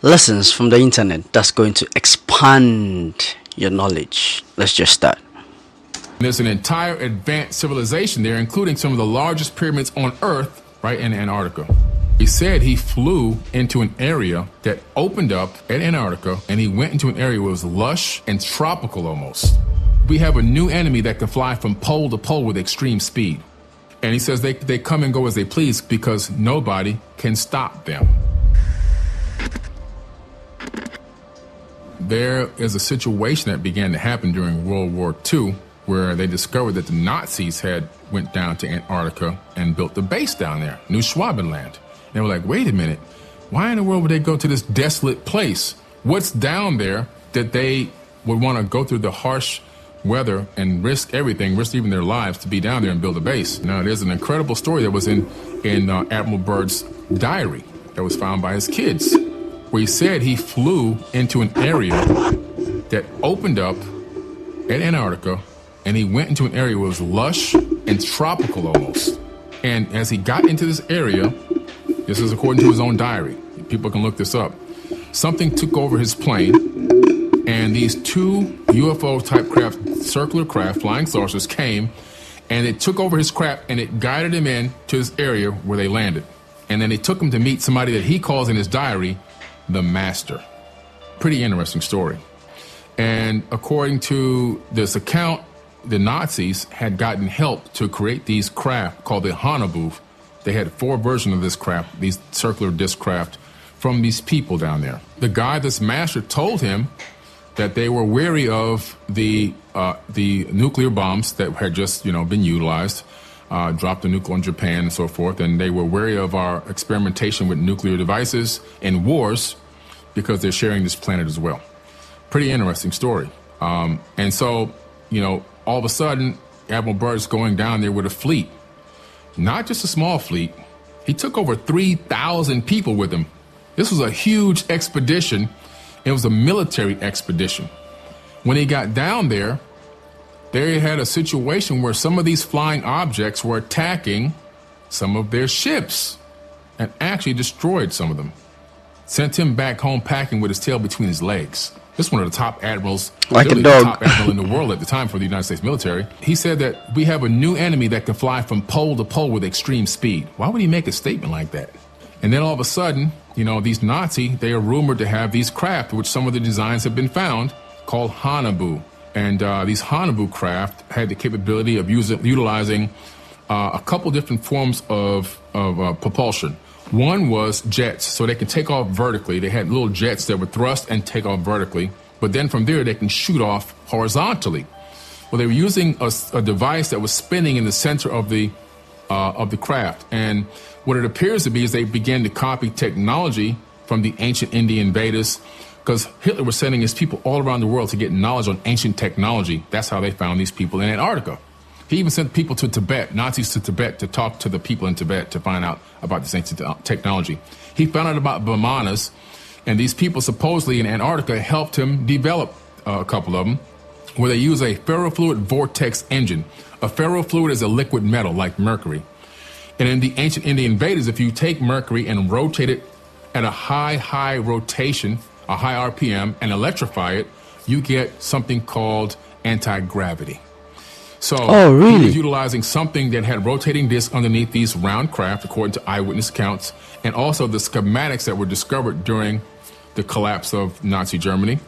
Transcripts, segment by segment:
lessons from the internet that's going to expand your knowledge. Let's just start. There's an entire advanced civilization there, including some of the largest pyramids on Earth, right in Antarctica. He said he flew into an area that opened up at Antarctica, and he went into an area where it was lush and tropical almost. We have a new enemy that can fly from pole to pole with extreme speed. And he says they come and go as they please because nobody can stop them. There is a situation that began to happen during World War II where they discovered that the Nazis had went down to Antarctica and built a base down there, New Schwabenland. They were like, wait a minute, why in the world would they go to this desolate place? What's down there that they would want to go through the harsh weather and risk everything, risk even their lives to be down there and build a base? Now, there's an incredible story that was in Admiral Byrd's diary that was found by his kids, where he said he flew into an area that opened up at Antarctica, and he went into an area where it was lush and tropical almost. And as he got into this area, this is according to his own diary, people can look this up, something took over his plane, and these two UFO-type craft, circular craft, flying saucers, came, and it took over his craft, and it guided him in to this area where they landed. And then they took him to meet somebody that he calls in his diary the Master. Pretty interesting story. And according to this account, the Nazis had gotten help to create these craft called the Haunebu. They had 4 versions of this craft, these circular disc craft, from these people down there. The guy, this Master, told him that they were wary of the nuclear bombs that had just, been utilized, dropped a nuke on Japan and so forth, and they were wary of our experimentation with nuclear devices and wars because they're sharing this planet as well. Pretty interesting story. And so, all of a sudden, Admiral Byrd's going down there with a fleet. Not just a small fleet. He took over 3,000 people with him. This was a huge expedition. It was a military expedition. When he got down there, they had a situation where some of these flying objects were attacking some of their ships and actually destroyed some of them. Sent him back home packing with his tail between his legs. This is one of the top admirals, like a the dog, top admiral in the world at the time for the United States military. He said that we have a new enemy that can fly from pole to pole with extreme speed. Why would he make a statement like that? And then all of a sudden, these Nazi, they are rumored to have these craft, which some of the designs have been found, called Haunebu. And these Haunebu craft had the capability of utilizing a couple different forms of propulsion. One was jets, so they could take off vertically. They had little jets that would thrust and take off vertically, but then from there they can shoot off horizontally. Well, they were using a device that was spinning in the center of the craft, and what it appears to be is they began to copy technology from the ancient Indian Vedas, because Hitler was sending his people all around the world to get knowledge on ancient technology. That's how they found these people in Antarctica. He even sent people to Tibet, Nazis to Tibet, to talk to the people in Tibet to find out about this ancient technology. He found out about Vimanas, and these people supposedly in Antarctica helped him develop a couple of them, where they use a ferrofluid vortex engine. A ferrofluid is a liquid metal like mercury. And in the ancient Indian Vedas, if you take mercury and rotate it at a high rotation, a high RPM, and electrify it, you get something called anti-gravity. So he was utilizing something that had rotating discs underneath these round craft, according to eyewitness accounts, and also the schematics that were discovered during the collapse of Nazi Germany.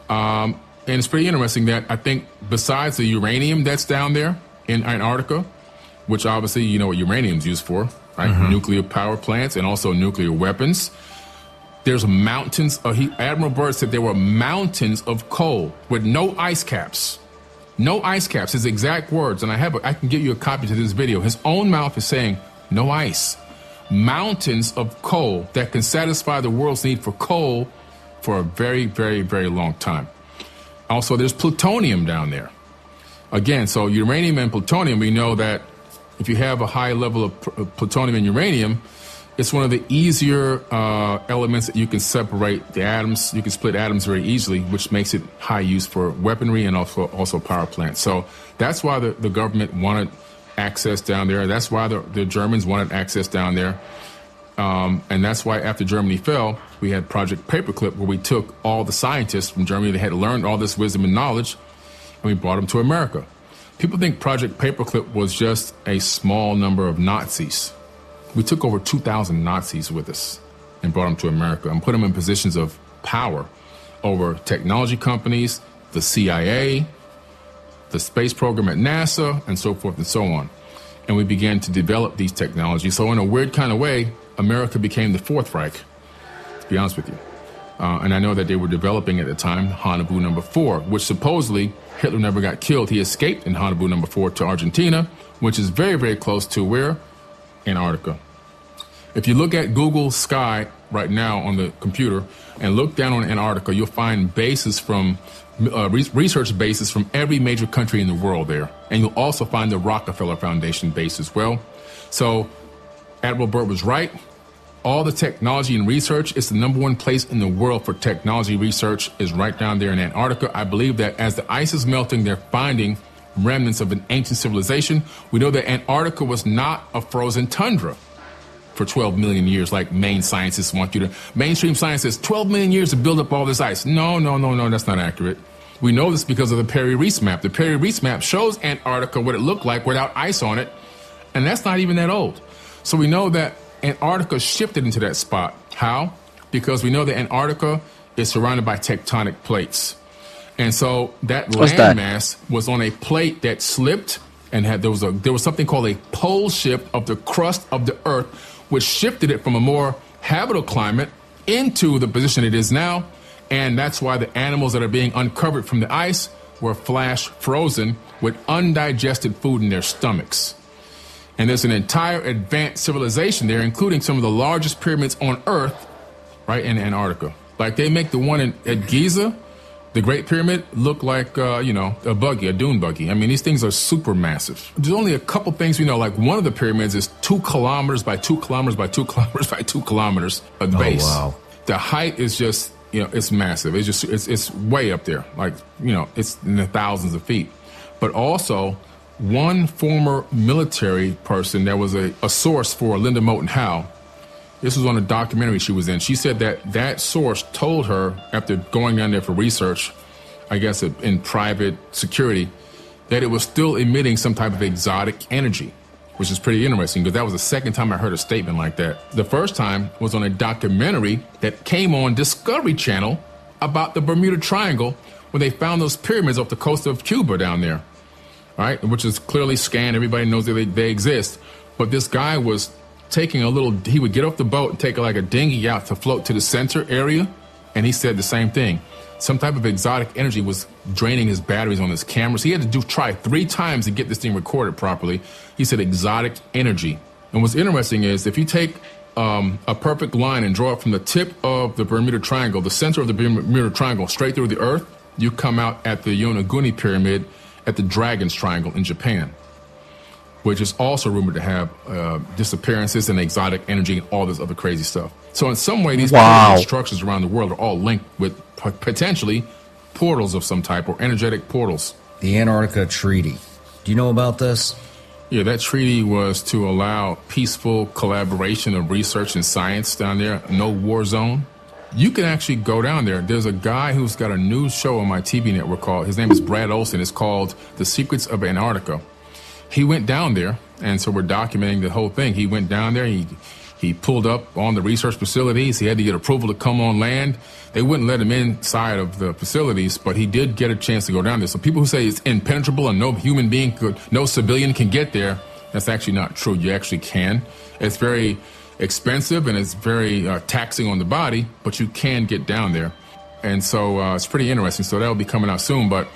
And it's pretty interesting that I think besides the uranium that's down there in Antarctica, which obviously you know what uranium's used for, right? Mm-hmm. Nuclear power plants and also nuclear weapons. There's mountains. Admiral Byrd said there were mountains of coal with no ice caps. No ice caps, his exact words, and I can give you a copy to this video. His own mouth is saying, no ice. Mountains of coal that can satisfy the world's need for coal for a very, very, very long time. Also, there's plutonium down there. Again, so uranium and plutonium, we know that if you have a high level of plutonium and uranium, it's one of the easier elements that you can separate the atoms. You can split atoms very easily, which makes it high use for weaponry and also power plants. So that's why the government wanted access down there. That's why the Germans wanted access down there. And that's why after Germany fell, we had Project Paperclip, where we took all the scientists from Germany that had learned all this wisdom and knowledge, and we brought them to America. People think Project Paperclip was just a small number of Nazis. We took over 2,000 Nazis with us and brought them to America and put them in positions of power over technology companies, the CIA, the space program at NASA, and so forth and so on. And we began to develop these technologies. So in a weird kind of way, America became the Fourth Reich, to be honest with you. And I know that they were developing at the time Haunebu number 4, which supposedly Hitler never got killed. He escaped in Haunebu number 4 to Argentina, which is very, very close to where? Antarctica. If you look at Google Sky right now on the computer and look down on Antarctica, you'll find bases from research bases from every major country in the world there. And you'll also find the Rockefeller Foundation base as well. So Admiral Byrd was right. All the technology and research, it's the #1 place in the world for technology research is right down there in Antarctica. I believe that as the ice is melting, they're finding remnants of an ancient civilization. We know that Antarctica was not a frozen tundra for 12 million years, like mainstream scientists want you to. Mainstream science says 12 million years to build up all this ice. No, that's not accurate. We know this because of the Perry-Reese map. The Perry-Reese map shows Antarctica what it looked like without ice on it, and that's not even that old. So we know that Antarctica shifted into that spot. How? Because we know that Antarctica is surrounded by tectonic plates. And so that landmass was on a plate that slipped and there was something called a pole shift of the crust of the Earth, which shifted it from a more habitable climate into the position it is now. And that's why the animals that are being uncovered from the ice were flash frozen with undigested food in their stomachs. And there's an entire advanced civilization there, including some of the largest pyramids on Earth, right in Antarctica. Like they make the one at Giza, the Great Pyramid, look like, a buggy, a dune buggy. I mean, these things are super massive. There's only a couple things we know. Like one of the pyramids is 2 kilometers by 2 kilometers by 2 kilometers by 2 kilometers at the base. Wow. The height is just, it's massive. It's way up there. Like, it's in the thousands of feet. But also, one former military person that was a source for Linda Moulton Howe, this was on a documentary she was in. She said that source told her, after going down there for research, I guess in private security, that it was still emitting some type of exotic energy, which is pretty interesting because that was the second time I heard a statement like that. The first time was on a documentary that came on Discovery Channel about the Bermuda Triangle when they found those pyramids off the coast of Cuba down there. All right, which is clearly scanned. Everybody knows that they exist. But this guy was taking he would get off the boat and take like a dinghy out to float to the center area. And he said the same thing. Some type of exotic energy was draining his batteries on his cameras. He had to try 3 times to get this thing recorded properly. He said exotic energy. And what's interesting is if you take a perfect line and draw it from the tip of the Bermuda Triangle, the center of the Bermuda Triangle, straight through the Earth, you come out at the Yonaguni Pyramid at the Dragon's Triangle in Japan, which is also rumored to have disappearances and exotic energy and all this other crazy stuff. So in some way, these structures around the world are all linked with potentially portals of some type or energetic portals. The Antarctica Treaty. Do you know about this? Yeah, that treaty was to allow peaceful collaboration of research and science down there, no war zone. You can actually go down there. There's a guy who's got a new show on my TV network his name is Brad Olson. It's called The Secrets of Antarctica. He went down there, and so we're documenting the whole thing. He went down there. He pulled up on the research facilities. He had to get approval to come on land. They wouldn't let him inside of the facilities, but he did get a chance to go down there. So people who say it's impenetrable and no civilian can get there, that's actually not true. You actually can. It's very expensive and it's very taxing on the body, but you can get down there. And so it's pretty interesting. So that'll be coming out soon. But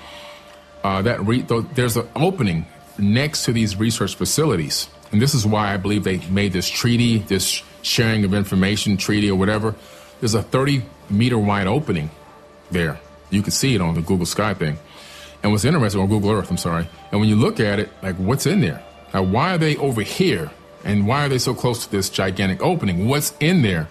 there's an opening next to these research facilities. And this is why I believe they made this treaty, this sharing of information treaty or whatever. There's a 30-meter wide opening there. You can see it on the Google Sky thing. And what's interesting, on Google Earth, I'm sorry. And when you look at it, like what's in there? Now, why are they over here? And why are they so close to this gigantic opening? What's in there?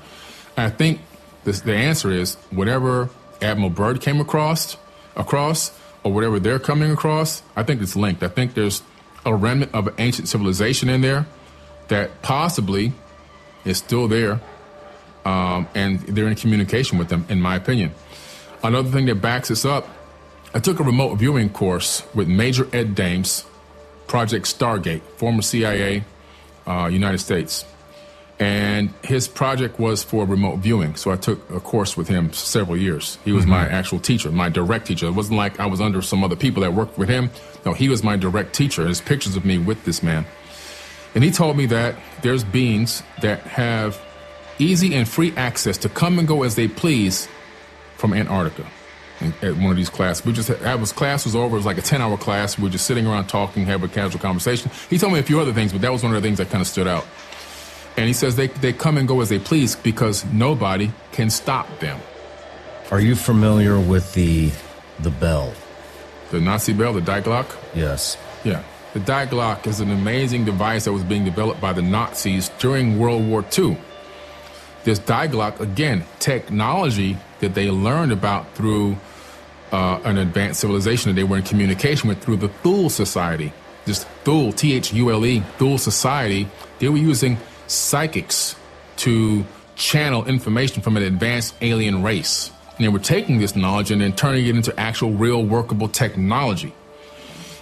I think the answer is whatever Admiral Byrd came across, or whatever they're coming across, I think it's linked. I think there's a remnant of an ancient civilization in there that possibly is still there, and they're in communication with them, in my opinion. Another thing that backs this up, I took a remote viewing course with Major Ed Dames, Project Stargate, former CIA, United States. And his project was for remote viewing. So I took a course with him several years. He was my actual teacher, my direct teacher. It wasn't like I was under some other people that worked with him. No, he was my direct teacher. There's pictures of me with this man. And he told me that there's beings that have easy and free access to come and go as they please from Antarctica. And at one of these classes, class was over. It was like a 10-hour class. We were just sitting around talking, having a casual conversation. He told me a few other things, but that was one of the things that kind of stood out. And he says they come and go as they please because nobody can stop them. Are you familiar with the bell? The Nazi bell, the Die Glock? Yes. Yeah. The Die Glock is an amazing device that was being developed by the Nazis during World War II. This Die Glock, again, technology that they learned about through an advanced civilization that they were in communication with through the Thule Society. This Thule, Thule, Thule Society, they were using psychics to channel information from an advanced alien race. And they were taking this knowledge and then turning it into actual real workable technology.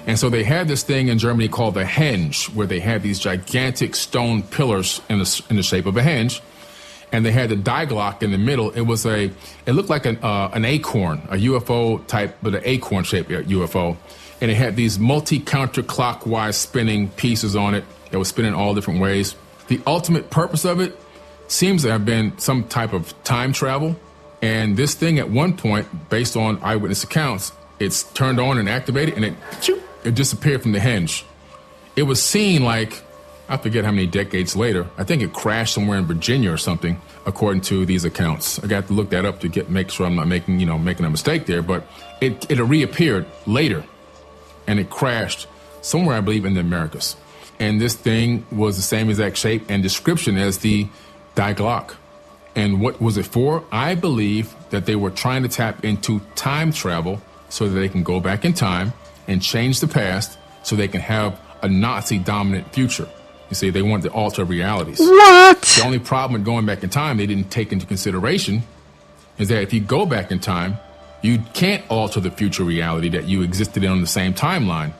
And so they had this thing in Germany called the henge, where they had these gigantic stone pillars in the shape of a henge. And they had the Die Glock in the middle. It looked like an acorn, a UFO type, but an acorn-shaped UFO. And it had these multi-counterclockwise spinning pieces on it that was spinning all different ways. The ultimate purpose of it seems to have been some type of time travel. And this thing at one point, based on eyewitness accounts, it's turned on and activated and it disappeared from the henge. It was seen like, I forget how many decades later, I think it crashed somewhere in Virginia or something, according to these accounts. I got to look that up to make sure I'm not making a mistake there, but it reappeared later and it crashed somewhere, I believe, in the Americas. And this thing was the same exact shape and description as the Die Glock. And what was it for? I believe that they were trying to tap into time travel so that they can go back in time and change the past so they can have a Nazi-dominant future. You see, they wanted to alter realities. What? The only problem with going back in time they didn't take into consideration is that if you go back in time, you can't alter the future reality that you existed in on the same timeline.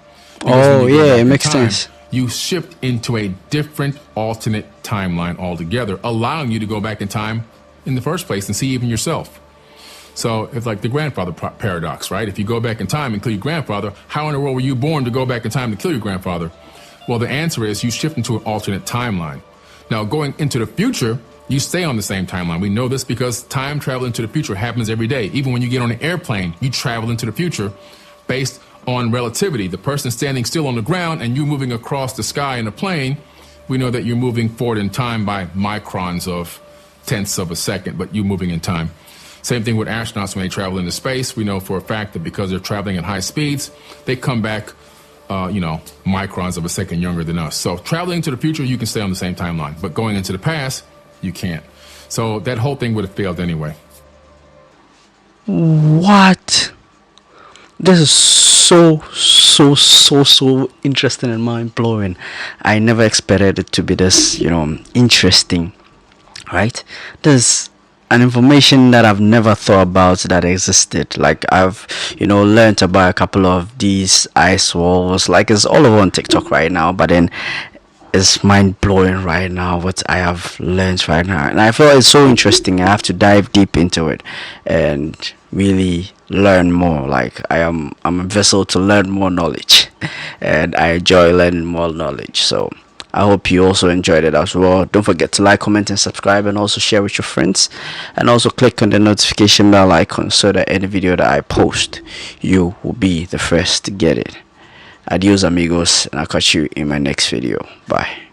Oh, yeah, it makes sense. You shift into a different alternate timeline altogether, allowing you to go back in time in the first place and see even yourself. So it's like the grandfather paradox, right? If you go back in time and kill your grandfather, how in the world were you born to go back in time to kill your grandfather? Well, the answer is you shift into an alternate timeline. Now, going into the future, you stay on the same timeline. We know this because time travel into the future happens every day. Even when you get on an airplane, you travel into the future based on relativity. The person standing still on the ground and you moving across the sky in a plane, we know that you're moving forward in time by microns of tenths of a second, but you're moving in time. Same thing with astronauts when they travel into space. We know for a fact that because they're traveling at high speeds, they come back, microns of a second younger than us. So traveling to the future, you can stay on the same timeline, but going into the past, you can't. So that whole thing would have failed anyway. What? This is so interesting and mind-blowing. I never expected it to be this, interesting, right? There's an information that I've never thought about that existed. Like I've, learned about a couple of these ice walls. Like it's all over on TikTok right now, but then it's mind-blowing right now what I have learned right now, and I feel it's so interesting. I have to dive deep into it and really learn more. Like I'm a vessel to learn more knowledge and I enjoy learning more knowledge. So I hope you also enjoyed it as well. Don't forget to like, comment and subscribe, and also share with your friends, and also click on the notification bell icon so that any video that I post you will be the first to get it. Adios amigos, and I'll catch you in my next video. Bye.